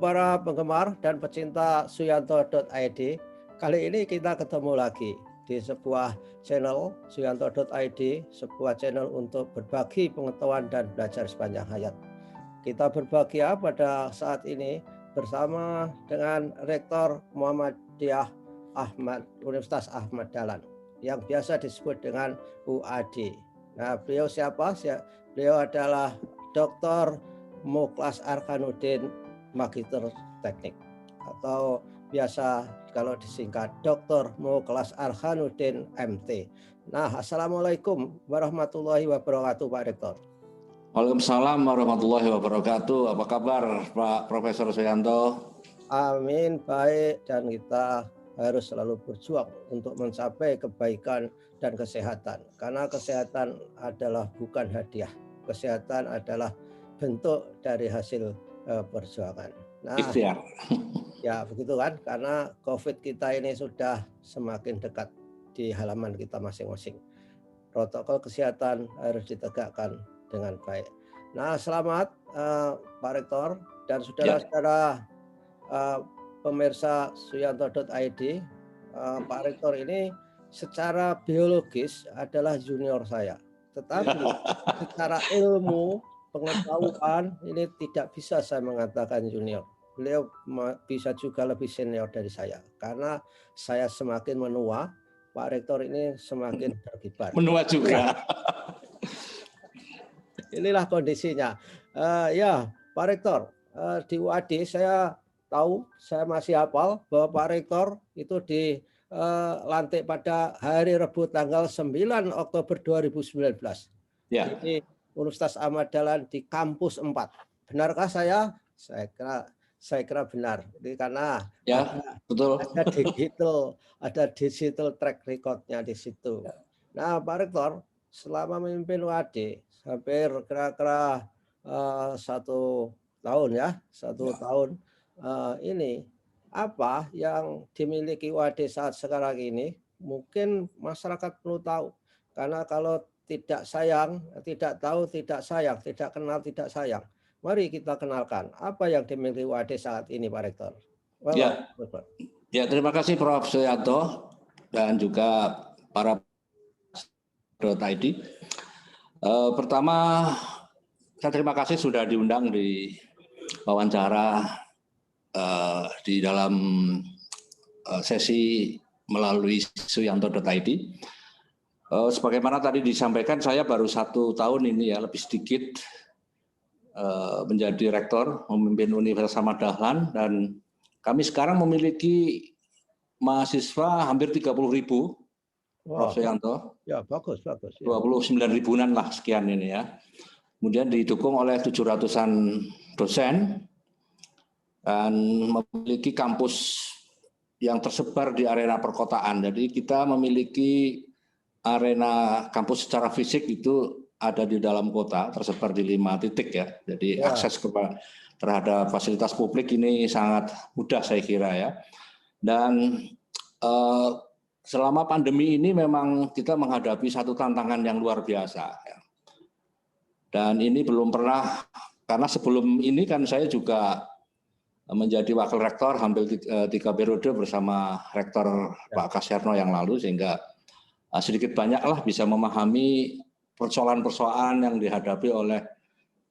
para penggemar dan pecinta Suyanto.id. Kali ini kita ketemu lagi di sebuah channel Suyanto.id, sebuah channel untuk berbagi pengetahuan dan belajar sepanjang hayat. Kita berbagi pada saat ini bersama dengan Rektor Muhammadiyah Universitas Ahmad Dahlan yang biasa disebut dengan UAD. Nah, beliau siapa? Beliau adalah Dr. Mukhlas Arkanuddin, Magister Teknik, atau biasa kalau disingkat Dr. Mukhlas Arkanuddin MT. Nah, Assalamualaikum warahmatullahi wabarakatuh, Pak Rektor. Waalaikumsalam warahmatullahi wabarakatuh. Apa kabar, Pak Profesor Suyanto? Amin, baik, dan kita harus selalu berjuang untuk mencapai kebaikan dan kesehatan. Karena kesehatan adalah bukan hadiah. Kesehatan adalah bentuk dari hasil perjuangan. Nah, ikhtiar. Ya begitu kan, karena COVID kita ini sudah semakin dekat di halaman kita masing-masing. Protokol kesehatan harus ditegakkan dengan baik. Nah, selamat Pak Rektor dan saudara-saudara pemirsa Suyanto.id. Pak Rektor ini secara biologis adalah junior saya, tetapi secara ilmu pengetahuan ini tidak bisa saya mengatakan junior. Beliau bisa juga lebih senior dari saya, karena saya semakin menua, Pak Rektor ini semakin berkibar. Menua juga. Inilah kondisinya. Ya, Pak Rektor, di UAD saya tahu, saya masih hafal bahwa Pak Rektor itu dilantik pada hari Rabu tanggal 9 Oktober 2019. Ya. Di Universitas Ahmad Dahlan di kampus 4. Benarkah saya? Saya kira benar. Jadi karena ya, betul. Ada digital track recordnya di situ. Nah, Pak Rektor, selama memimpin UAD hampir kira-kira 1 tahun ya, 1 tahun ini, apa yang dimiliki UAD saat sekarang ini? Mungkin masyarakat perlu tahu. Karena kalau tidak sayang, tidak tahu, tidak sayang, tidak kenal, tidak sayang. Mari kita kenalkan apa yang dimiliki UAD saat ini, Pak Rektor. Ya, terima kasih Prof. Suyanto dan juga para .id. Pertama, saya terima kasih sudah diundang di wawancara di dalam sesi melalui Suyanto.id. Sebagaimana tadi disampaikan, saya baru 1 tahun ini ya, lebih sedikit menjadi rektor, memimpin Universitas Ahmad Dahlan, dan kami sekarang memiliki mahasiswa hampir 30.000, Prof. Suyanto. Ya, bagus. Ya. 29 ribuan lah sekian ini ya. Kemudian didukung oleh 700-an dosen dan memiliki kampus yang tersebar di arena perkotaan. Jadi kita memiliki arena kampus secara fisik itu ada di dalam kota, tersebar di 5 titik ya. Jadi akses terhadap fasilitas publik ini sangat mudah saya kira ya. Dan selama pandemi ini memang kita menghadapi satu tantangan yang luar biasa ya. Dan ini belum pernah, karena sebelum ini kan saya juga menjadi wakil rektor hampir 3 periode bersama rektor Pak Kasyarno yang lalu, sehingga sedikit banyaklah bisa memahami persoalan-persoalan yang dihadapi oleh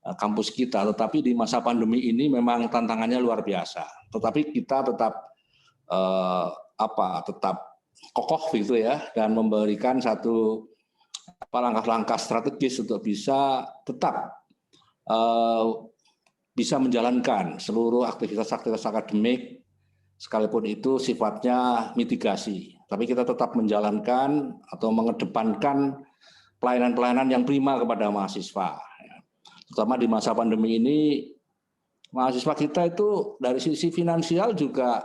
kampus kita. Tetapi di masa pandemi ini memang tantangannya luar biasa. Tetapi kita tetap tetap kokoh gitu ya, dan memberikan satu langkah-langkah strategis untuk bisa tetap bisa menjalankan seluruh aktivitas-aktivitas akademik, sekalipun itu sifatnya mitigasi. Tapi kita tetap menjalankan atau mengedepankan pelayanan-pelayanan yang prima kepada mahasiswa. Terutama di masa pandemi ini, mahasiswa kita itu dari sisi finansial juga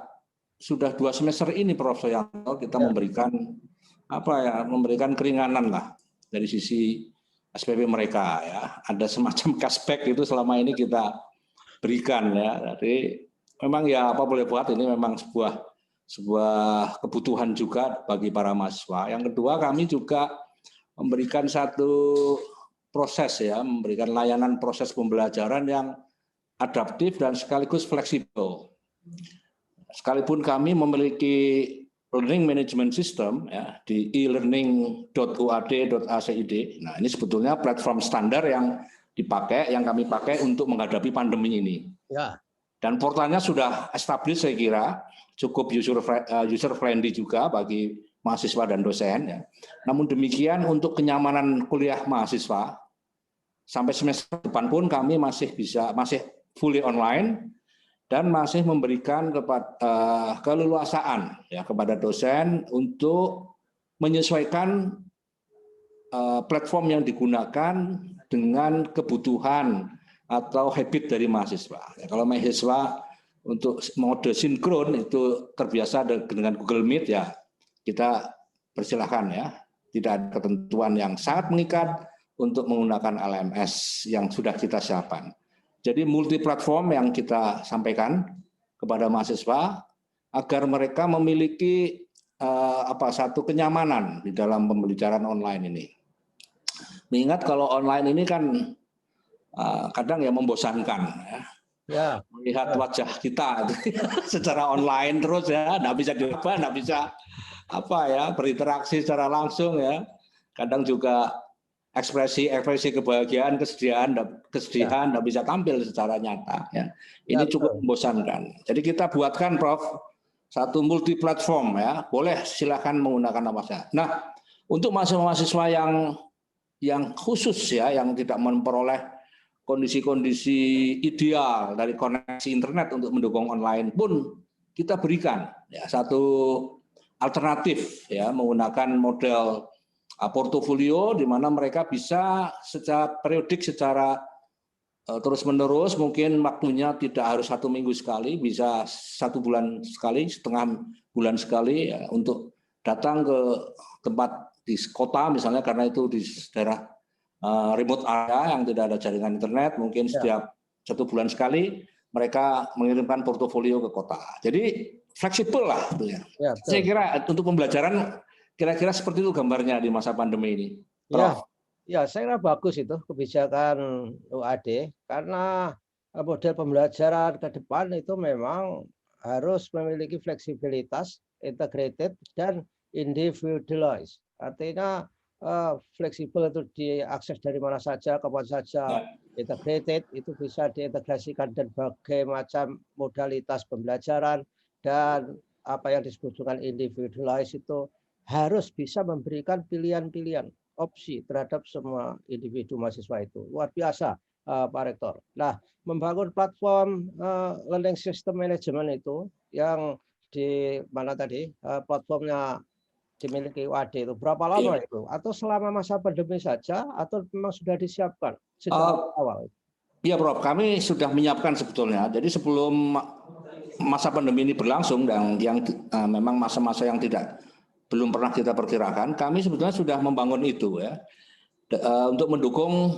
sudah 2 semester ini, Prof. Suyanto, kita memberikan memberikan keringanan lah dari sisi SPP mereka ya. Ada semacam cashback itu selama ini kita berikan ya. Jadi memang ya apa boleh buat, ini memang sebuah kebutuhan juga bagi para mahasiswa. Yang kedua, kami juga memberikan satu proses ya, memberikan layanan proses pembelajaran yang adaptif, dan sekaligus fleksibel. Sekalipun kami memiliki learning management system ya, di elearning.uad.acid. Nah, ini sebetulnya platform standar yang kami pakai untuk menghadapi pandemi ini. Ya. Dan portalnya sudah established, saya kira cukup user friendly juga bagi mahasiswa dan dosen ya. Namun demikian untuk kenyamanan kuliah mahasiswa sampai semester depan pun kami masih fully online dan masih memberikan keleluasaan ya kepada dosen untuk menyesuaikan platform yang digunakan dengan kebutuhan atau habit dari mahasiswa. Ya, kalau mahasiswa untuk mode sinkron itu terbiasa dengan Google Meet ya, kita persilahkan ya. Tidak ada ketentuan yang sangat mengikat untuk menggunakan LMS yang sudah kita siapkan. Jadi multi platform yang kita sampaikan kepada mahasiswa agar mereka memiliki satu kenyamanan di dalam pembelajaran online ini. Mengingat kalau online ini kan kadang ya membosankan ya. Ya, melihat wajah kita secara online terus ya, nggak bisa diubah, nggak bisa berinteraksi secara langsung ya. Kadang juga ekspresi kebahagiaan, kesedihan nggak bisa tampil secara nyata ya. Ini cukup membosankan. Jadi kita buatkan, Prof, satu multi platform ya. Boleh silakan menggunakan apa saja. Nah, untuk mahasiswa yang khusus ya, yang tidak memperoleh kondisi-kondisi ideal dari koneksi internet untuk mendukung online pun kita berikan ya satu alternatif ya, menggunakan model portofolio di mana mereka bisa secara periodik, secara terus-menerus, mungkin waktunya tidak harus 1 minggu sekali, bisa 1 bulan sekali, setengah bulan sekali ya, untuk datang ke tempat di kota misalnya, karena itu di daerah remote area yang tidak ada jaringan internet, mungkin setiap 1 bulan sekali mereka mengirimkan portofolio ke kota. Jadi fleksibel lah itu ya. Saya kira untuk pembelajaran kira-kira seperti itu gambarnya di masa pandemi ini. Prof. Ya, saya kira bagus itu kebijakan UAD, karena model pembelajaran ke depan itu memang harus memiliki fleksibilitas, integrated, dan individualized. Artinya fleksibel itu diakses dari mana saja, kapan saja. Integrated itu bisa diintegrasikan dan berbagai macam modalitas pembelajaran, dan apa yang disebut dengan individualized itu harus bisa memberikan pilihan-pilihan, opsi terhadap semua individu mahasiswa itu. Luar biasa, Pak Rektor. Nah, membangun platform learning system management itu yang di mana tadi platformnya dimiliki UAD itu berapa lama itu? Atau selama masa pandemi saja, atau memang sudah disiapkan sejak awal? Iya, Prof. Kami sudah menyiapkan sebetulnya. Jadi sebelum masa pandemi ini berlangsung dan yang memang masa-masa yang belum pernah kita perkirakan, kami sebetulnya sudah membangun itu ya untuk mendukung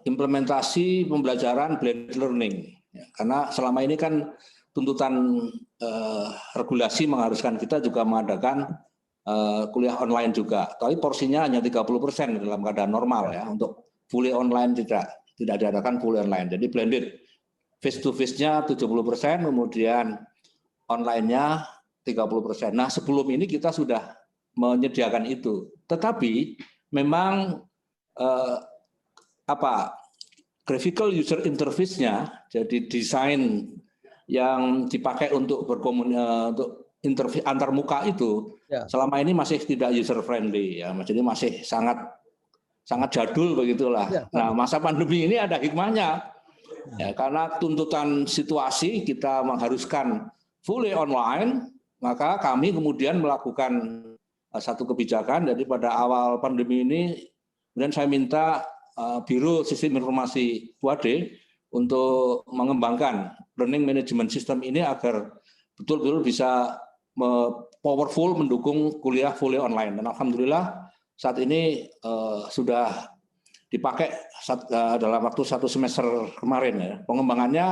implementasi pembelajaran blended learning. Ya, karena selama ini kan tuntutan regulasi mengharuskan kita juga mengadakan kuliah online juga, tapi porsinya hanya 30% dalam keadaan normal ya. Untuk fully online tidak diadakan fully online. Jadi blended, face to face-nya 70%, kemudian online-nya 30%. Nah, sebelum ini kita sudah menyediakan itu. Tetapi memang graphical user interface-nya, jadi desain yang dipakai untuk untuk interview antar muka itu selama ini masih tidak user friendly ya, jadi masih sangat jadul begitulah. Nah, masa pandemi ini ada hikmahnya ya, karena tuntutan situasi kita mengharuskan fully online, maka kami kemudian melakukan satu kebijakan. Jadi pada awal pandemi ini kemudian saya minta Biro Sistem Informasi UAD untuk mengembangkan learning management system ini agar betul-betul bisa powerful mendukung kuliah fully online. Dan alhamdulillah saat ini sudah dipakai dalam waktu 1 semester kemarin ya. Pengembangannya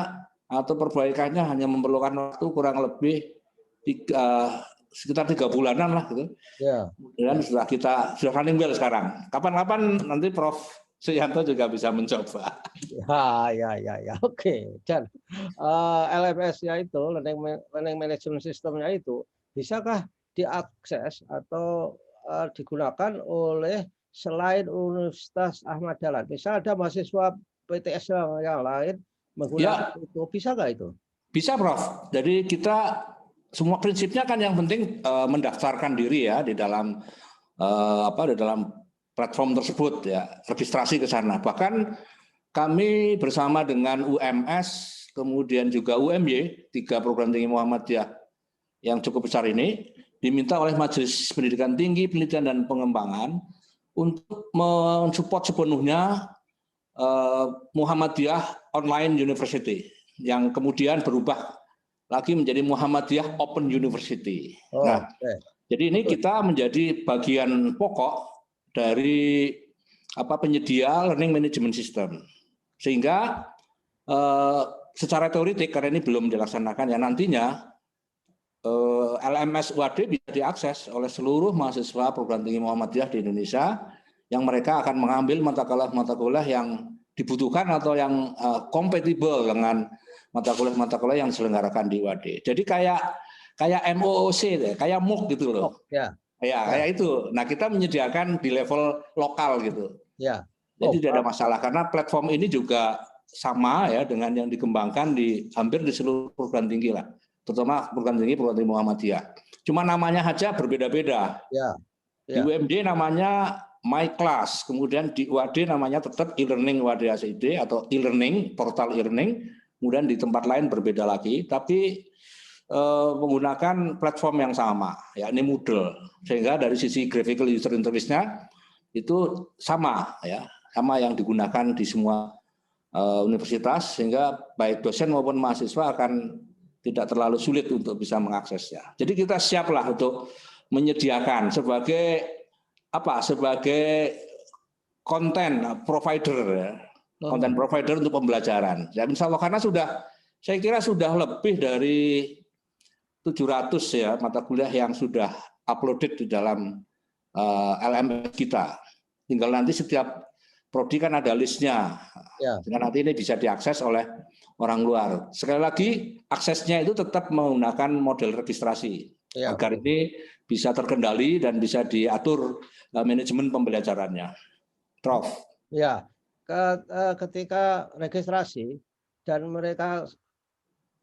atau perbaikannya hanya memerlukan waktu kurang lebih sekitar 3 bulanan lah gitu. Dan sudah running well sekarang. Kapan-kapan nanti Prof Suyanto juga bisa mencoba. Ya. Oke. Dan LMS-nya itu, Learning Management System-nya itu, bisakah diakses atau digunakan oleh selain Universitas Ahmad Dahlan? Misal ada mahasiswa PTS yang lain menggunakan Ya, itu, bisa nggak itu? bisa, Prof. Jadi kita semua prinsipnya kan yang penting mendaftarkan diri ya di dalam di dalam platform tersebut ya, registrasi ke sana. Bahkan kami bersama dengan UMS, kemudian juga UMY, 3 program tinggi Muhammadiyah yang cukup besar ini, diminta oleh Majelis Pendidikan Tinggi, Penelitian dan Pengembangan untuk mensupport sepenuhnya Muhammadiyah Online University, yang kemudian berubah lagi menjadi Muhammadiyah Open University. Nah, jadi ini kita menjadi bagian pokok dari penyedia learning management system. Sehingga secara teoritik, karena ini belum dilaksanakan ya, nantinya LMS UAD bisa diakses oleh seluruh mahasiswa program tinggi Muhammadiyah di Indonesia yang mereka akan mengambil mata kuliah yang dibutuhkan atau yang kompatibel dengan mata kuliah yang diselenggarakan di UAD. Jadi kayak MOOC, kayak MOOC gitu loh. Kayak itu. Nah, kita menyediakan di level lokal gitu. Jadi tidak ada masalah karena platform ini juga sama ya dengan yang dikembangkan hampir di seluruh program tinggi lah, terutama program tinggi Muhammadiyah. Cuma namanya aja berbeda-beda. Di UMD namanya My Class, kemudian di UAD namanya tetap e-learning UAD ACD atau e-learning, portal e-learning, kemudian di tempat lain berbeda lagi, tapi menggunakan platform yang sama, yakni Moodle, sehingga dari sisi graphical user interface-nya itu sama ya, sama yang digunakan di semua universitas, sehingga baik dosen maupun mahasiswa akan tidak terlalu sulit untuk bisa mengaksesnya. Jadi kita siaplah untuk menyediakan sebagai konten provider ya. Konten provider untuk pembelajaran. Ya, insya Allah, karena saya kira sudah lebih dari 700 ya mata kuliah yang sudah uploaded di dalam LMS kita. Tinggal nanti setiap prodi kan ada listnya. Sehingga nanti ini bisa diakses oleh orang luar. Sekali lagi, aksesnya itu tetap menggunakan model registrasi. Agar ini bisa terkendali dan bisa diatur manajemen pembelajarannya. Prof. Ya, ketika registrasi dan mereka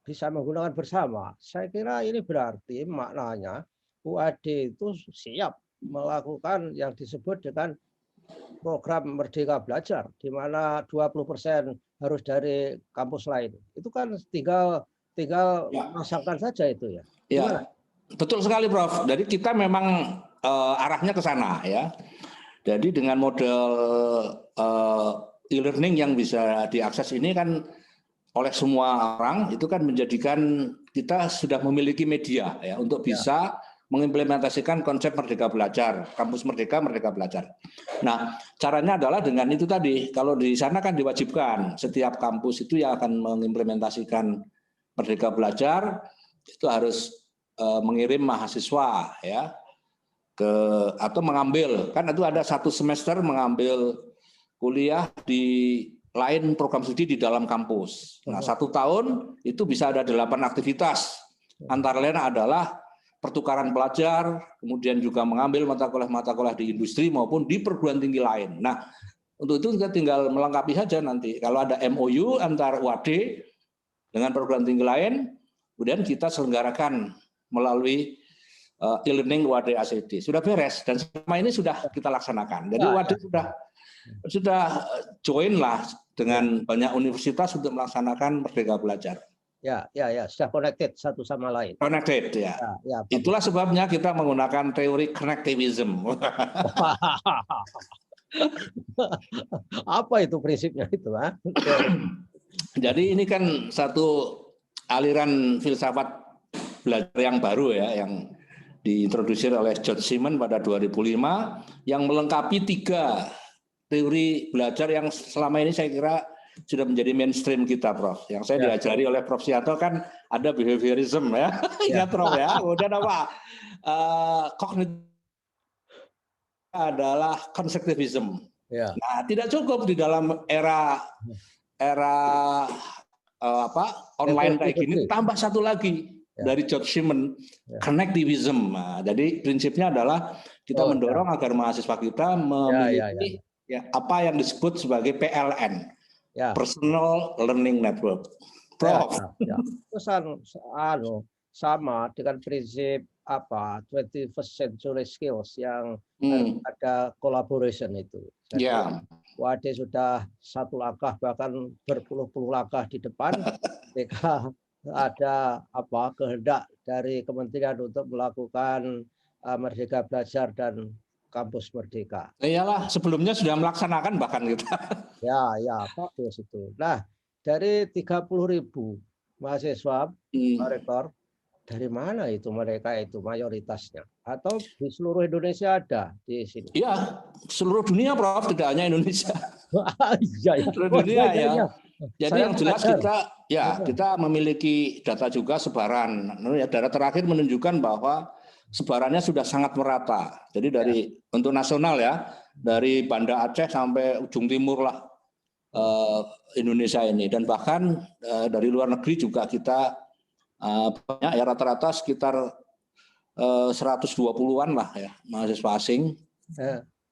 bisa menggunakan bersama, saya kira ini berarti maknanya UAD itu siap melakukan yang disebut dengan program Merdeka Belajar, di mana 20% harus dari kampus lain. Itu kan tinggal masangkan saja itu ya. Gimana? Betul sekali, Prof. Jadi kita memang arahnya ke sana ya. Jadi dengan model e-learning yang bisa diakses ini kan oleh semua orang, itu kan menjadikan kita sudah memiliki media ya untuk bisa mengimplementasikan konsep Merdeka Belajar, kampus Merdeka Belajar. Nah, caranya adalah dengan itu tadi. Kalau di sana kan diwajibkan setiap kampus itu yang akan mengimplementasikan Merdeka Belajar itu harus mengirim mahasiswa ya atau mengambil, kan itu ada 1 semester mengambil kuliah di lain program studi di dalam kampus. Nah, 1 tahun itu bisa ada 8 aktivitas. Antara lain adalah pertukaran pelajar, kemudian juga mengambil mata kuliah di industri maupun di perguruan tinggi lain. Nah, untuk itu kita tinggal melengkapi saja nanti. Kalau ada MOU antara UAD dengan perguruan tinggi lain, kemudian kita selenggarakan melalui e-learning UAD ACD. Sudah beres dan selama ini sudah kita laksanakan. Jadi UAD sudah join lah dengan banyak universitas untuk melaksanakan Merdeka Belajar. Ya, sudah connected satu sama lain. Connected ya. Itulah sebabnya kita menggunakan teori connectivism. Apa itu prinsipnya itu? Jadi ini kan satu aliran filsafat belajar yang baru ya, yang diintroduksi oleh George Siemens pada 2005, yang melengkapi 3 teori belajar yang selama ini saya kira sudah menjadi mainstream kita, Prof. Yang saya diajari oleh Prof. Sianto kan ada behaviorism ya, ingat Prof ya. Kemudian kognitif adalah constructivism. Ya. Nah, tidak cukup di dalam era online kayak gini, tambah satu lagi dari George Siemens, connectivism. Nah, jadi prinsipnya adalah kita mendorong agar mahasiswa kita memiliki apa yang disebut sebagai PLN, Personal Learning Network. Prof. Itu sama dengan prinsip 21st century skills yang ada collaboration itu. Jadi WAD sudah satu langkah bahkan berpuluh-puluh langkah di depan ketika ada kehendak dari kementerian untuk melakukan Merdeka Belajar dan Kampus Merdeka. Iyalah, sebelumnya sudah melaksanakan bahkan kita. Ya, bagus itu. Nah, dari 30.000 mahasiswa, Pak Rektor, dari mana itu mereka itu mayoritasnya? Atau di seluruh Indonesia ada di sini? Iya, seluruh dunia, Prof, tidak hanya Indonesia. Iya. Seluruh dunia ya. Jadi yang jelas kita memiliki data juga sebaran. Data terakhir menunjukkan bahwa sebarannya sudah sangat merata. Jadi untuk nasional ya, dari Banda Aceh sampai ujung timur lah Indonesia ini, dan bahkan dari luar negeri juga kita banyak ya, rata-rata sekitar 120-an lah ya mahasiswa asing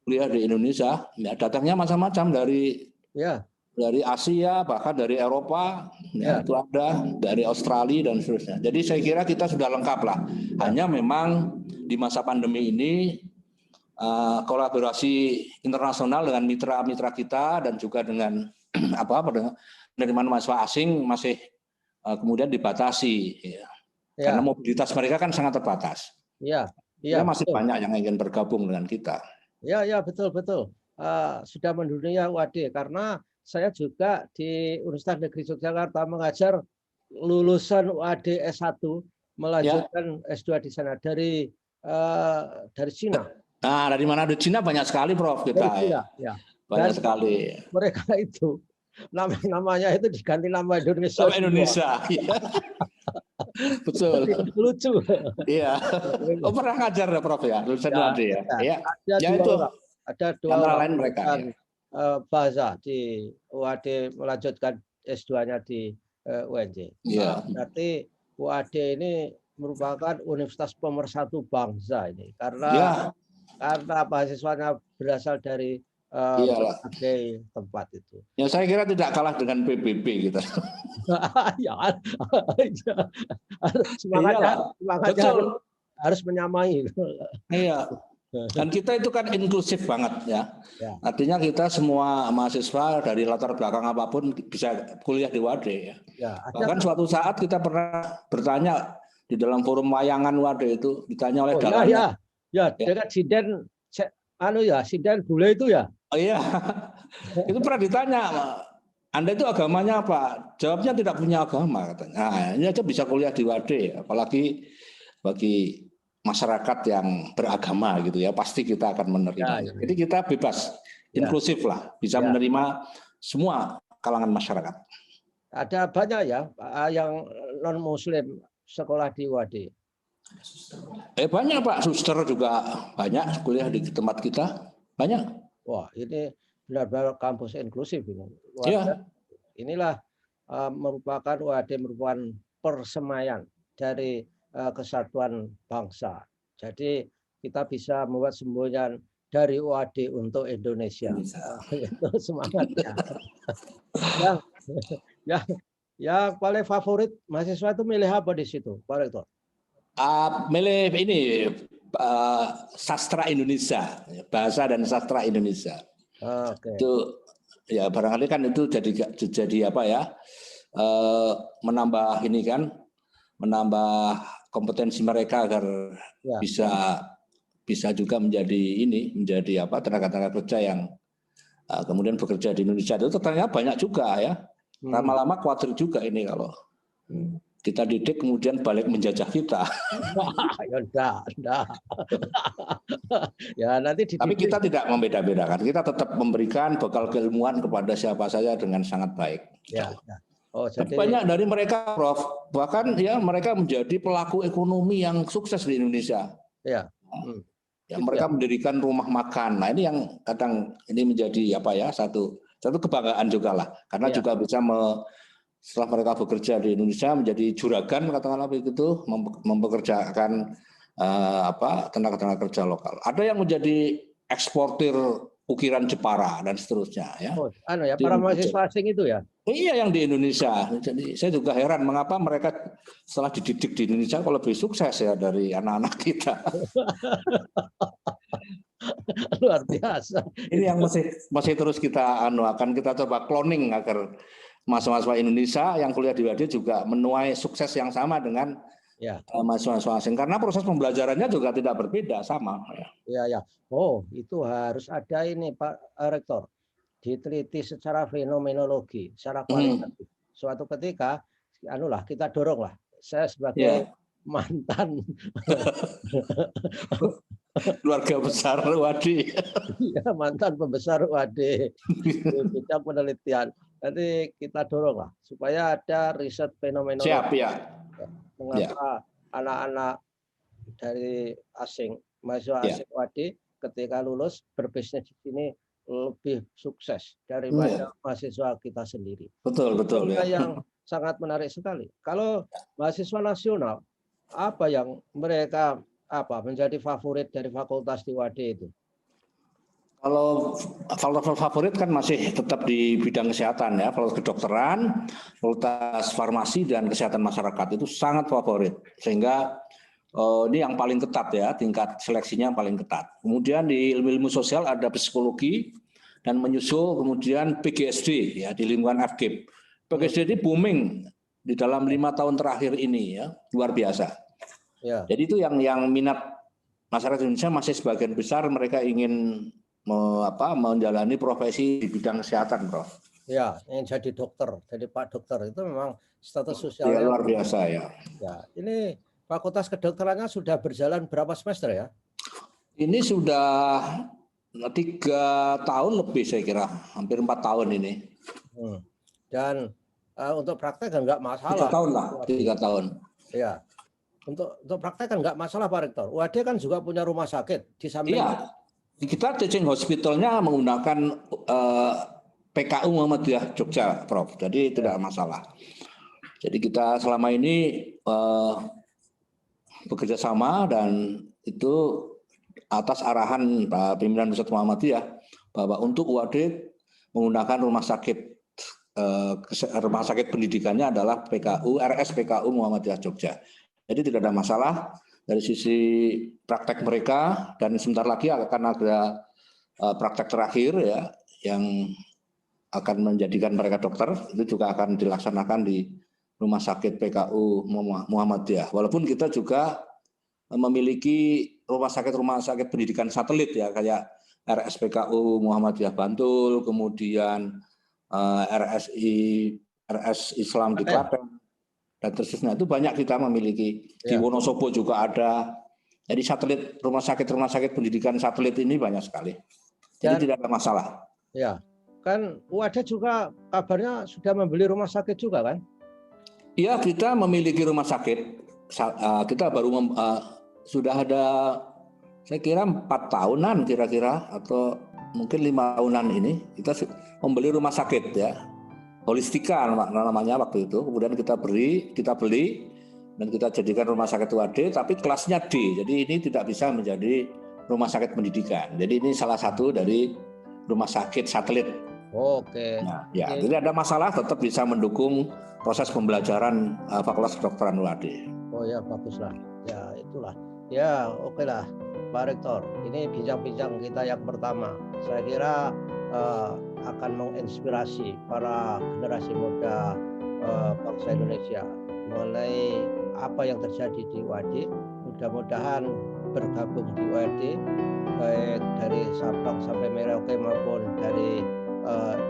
kuliah di Indonesia. Ya, datangnya macam-macam dari Asia, bahkan dari Eropa, itu ada dari Australia dan seterusnya. Jadi saya kira kita sudah lengkap lah. Hanya memang di masa pandemi ini kolaborasi internasional dengan mitra-mitra kita dan juga dengan penerimaan mahasiswa asing masih kemudian dibatasi, karena mobilitas mereka kan sangat terbatas. Iya, masih banyak yang ingin bergabung dengan kita. Ya, betul. Sudah mendunia WAD, karena saya juga di Universitas Negeri Yogyakarta mengajar lulusan WAD S1 melanjutkan S2 di sana dari Cina. Nah, dari mana? Di Cina banyak sekali, Prof, kita. Banyak sekali. Mereka itu namanya itu diganti nama Indonesia. Nama Indonesia. Betul. Lucu. Iya. Pernah ngajar ya, Prof ya, lulusan WAD ya. Ada dua antara orang lain mereka. bahasa di WAD melanjutkan S2-nya di UNJ. Berarti WAD ini merupakan universitas pemersatu bangsa ini, karena mahasiswanya berasal dari berbagai tempat itu. Ya, saya kira tidak kalah dengan PBB kita. Semangatnya harus menyamai. Iya. Dan kita itu kan inklusif banget ya. Artinya kita semua mahasiswa dari latar belakang apapun bisa kuliah di WAD ya. Bahkan suatu saat kita pernah bertanya di dalam forum wayangan WAD itu, ditanya oleh dalamnya. Dekat Sinden bule itu ya. Oh iya. Itu pernah ditanya, Anda itu agamanya apa? Jawabnya tidak punya agama katanya. Nah, ini aja bisa kuliah di WAD, apalagi bagi masyarakat yang beragama gitu ya, pasti kita akan menerima. Jadi kita bebas, inklusif lah, bisa menerima semua kalangan masyarakat. Ada banyak ya yang non Muslim sekolah di WAD. Banyak, Pak. Suster juga banyak kuliah di tempat kita, banyak. Wah, ini benar-benar kampus inklusif ini. Inilah merupakan WAD merupakan persemaian dari kesatuan bangsa. Jadi kita bisa membuat semboyan dari WAD untuk Indonesia. Itu semangatnya. Yang paling favorit mahasiswa itu milih apa di situ, Pak Rektor? Milih ini sastra Indonesia, bahasa dan sastra Indonesia. Itu ya barangkali kan itu jadi apa ya? Menambah ini kan, menambah kompetensi mereka agar bisa juga menjadi tenaga kerja yang kemudian bekerja di Indonesia. Itu ternyata banyak juga ya. Lama-lama khawatir juga ini kalau kita didik kemudian balik menjajah kita. Tapi kita tidak membeda-bedakan. Kita tetap memberikan bekal keilmuan kepada siapa saja dengan sangat baik. Jadi banyak dari mereka, Prof, bahkan ya mereka menjadi pelaku ekonomi yang sukses di Indonesia. Ya, mereka mendirikan rumah makan. Nah, ini yang kadang ini menjadi apa ya, satu kebanggaan juga lah, karena juga bisa setelah mereka bekerja di Indonesia menjadi juragan katakanlah begitu, mempekerjakan tenaga kerja lokal. Ada yang menjadi eksportir ukiran Jepara dan seterusnya ya. Oh, para mahasiswa asing itu ya? Iya, yang di Indonesia. Jadi saya juga heran mengapa mereka setelah dididik di Indonesia kok lebih sukses ya dari anak-anak kita. Luar biasa. Ini yang masih terus kita akan kita coba cloning agar mahasiswa Indonesia yang kuliah di UAD juga menuai sukses yang sama dengan mahasiswa asing, karena proses pembelajarannya juga tidak berbeda, sama. Ya. Oh, itu harus ada ini Pak Rektor, diteliti secara fenomenologi, secara kualitatif. Suatu ketika, kita dorong lah. Saya sebagai mantan keluarga besar UAD, mantan pembesar UAD di bidang penelitian. Nanti kita dorong lah supaya ada riset fenomenologi. Siap ya. Mengapa anak-anak dari asing, mahasiswa asing UAD ketika lulus berbisnis di sini lebih sukses daripada mahasiswa kita sendiri. Betul ya. Yang sangat menarik sekali. Kalau mahasiswa nasional, apa yang mereka menjadi favorit dari fakultas di UAD itu? Kalau fakultas favorit kan masih tetap di bidang kesehatan ya, fakultas kedokteran, fakultas farmasi dan kesehatan masyarakat itu sangat favorit, sehingga ini yang paling ketat ya, tingkat seleksinya yang paling ketat. Kemudian di ilmu sosial ada psikologi dan menyusul kemudian PGSD ya di lingkungan FGIP. PGSD ini booming di dalam 5 tahun terakhir ini ya, luar biasa. Ya. Jadi itu yang minat masyarakat Indonesia masih sebagian besar mereka ingin menjalani profesi di bidang kesehatan, Prof. Ya, yang jadi dokter, jadi Pak Dokter itu memang status sosialnya luar biasa ya. Ya, ini fakultas kedokterannya sudah berjalan berapa semester ya? Ini sudah 3 tahun lebih saya kira, hampir 4 tahun ini. Dan untuk praktek nggak masalah. 3 tahun lah, 3 tahun. Ya, untuk praktek kan nggak masalah Pak Rektor. UAD kan juga punya rumah sakit di samping. Iya. Kita teaching hospitalnya menggunakan PKU Muhammadiyah Jogja, Prof. Jadi tidak masalah. Jadi kita selama ini bekerja sama dan itu atas arahan Pak Pimpinan Pusat Muhammadiyah bahwa untuk UAD menggunakan rumah sakit pendidikannya adalah RS PKU Muhammadiyah Jogja. Jadi tidak ada masalah dari sisi praktek mereka, dan sebentar lagi akan ada praktek terakhir ya yang akan menjadikan mereka dokter, itu juga akan dilaksanakan di rumah sakit PKU Muhammadiyah. Walaupun kita juga memiliki rumah sakit pendidikan satelit ya, kayak RSPKU Muhammadiyah Bantul, kemudian RS Islam di Klaten dan tersisnya, itu banyak kita memiliki. Di Wonosobo juga ada. Jadi rumah sakit pendidikan satelit ini banyak sekali. Jadi tidak ada masalah. Ya, kan UAD juga kabarnya sudah membeli rumah sakit juga kan? Iya, kita memiliki rumah sakit. Kita baru sudah ada, saya kira 4 tahunan kira-kira, atau mungkin 5 tahunan ini kita membeli rumah sakit ya. Holistika namanya waktu itu. Kemudian kita beli dan kita jadikan rumah sakit UAD, tapi kelasnya D. Jadi ini tidak bisa menjadi rumah sakit pendidikan. Jadi ini salah satu dari rumah sakit satelit. Oke. Nah, ya, jadi ada masalah tetap bisa mendukung proses pembelajaran Fakultas Kedokteran UAD. Oh ya, baguslah. Ya, itulah. Ya, oke lah, Pak Rektor. Ini bincang-bincang kita yang pertama. Saya kira akan menginspirasi para generasi muda bangsa Indonesia mengenai apa yang terjadi di UAD. Mudah-mudahan bergabung di UAD, baik dari Sabang sampai Merauke maupun dari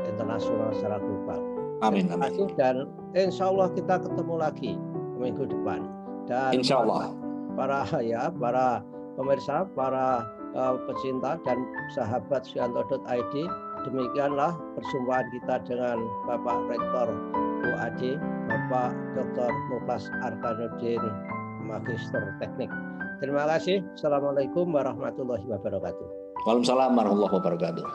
internasional secara global. Amin. Dan insya Allah kita ketemu lagi minggu depan. Dan insya Allah para pemirsa, para pecinta dan sahabat Suyanto.id, demikianlah perjumpaan kita dengan Bapak Rektor UAD, Bapak Dr. Mukhlas Arkanuddin, Magister Teknik. Terima kasih. Assalamualaikum warahmatullahi wabarakatuh. Waalaikumsalam warahmatullahi wabarakatuh.